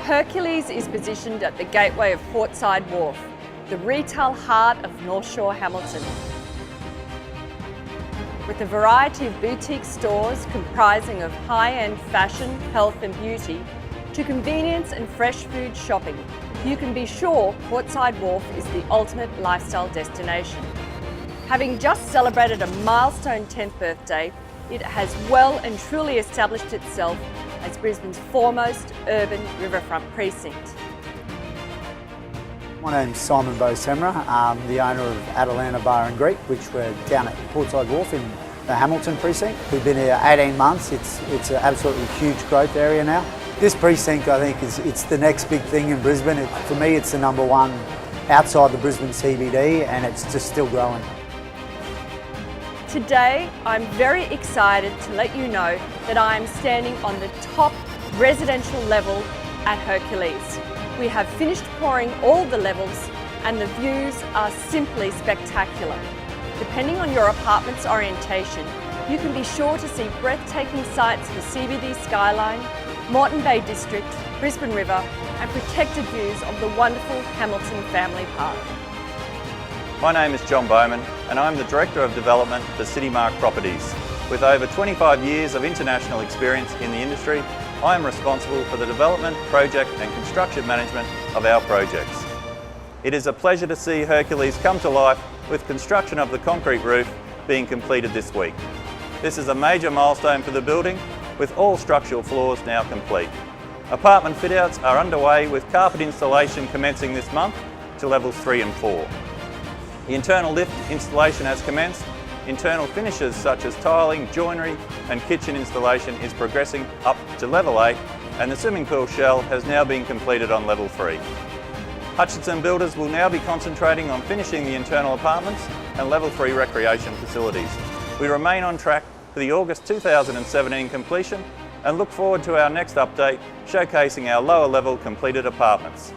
Hercules is positioned at the gateway of Portside Wharf, the retail heart of Northshore Hamilton. With a variety of boutique stores comprising of high-end fashion, health and beauty, to convenience and fresh food shopping, you can be sure Portside Wharf is the ultimate lifestyle destination. Having just celebrated a milestone 10th birthday, it has well and truly established itself as Brisbane's foremost urban riverfront precinct. My name's Simon Bosemra. I'm the owner of Atalanta Bar and Greek, which we're down at Portside Wharf in the Hamilton precinct. We've been here 18 months. It's an absolutely huge growth area now. This precinct, I think, it's the next big thing in Brisbane. For me, it's the number one outside the Brisbane CBD, and it's just still growing. Today, I'm very excited to let you know that I am standing on the top residential level at Hercules. We have finished pouring all the levels and the views are simply spectacular. Depending on your apartment's orientation, you can be sure to see breathtaking sights for CBD skyline, Moreton Bay District, Brisbane River and protected views of the wonderful Hamilton Family Park. My name is John Bowman and I'm the Director of Development for Citymark Properties. With over 25 years of international experience in the industry, I am responsible for the development, project and construction management of our projects. It is a pleasure to see Hercules come to life with construction of the concrete roof being completed this week. This is a major milestone for the building, with all structural floors now complete. Apartment fit-outs are underway with carpet installation commencing this month to levels 3 and 4. The internal lift installation has commenced. Internal finishes such as tiling, joinery and kitchen installation is progressing up to level 8 and the swimming pool shell has now been completed on level 3. Hutchinson Builders will now be concentrating on finishing the internal apartments and level 3 recreation facilities. We remain on track for the August 2017 completion and look forward to our next update showcasing our lower level completed apartments.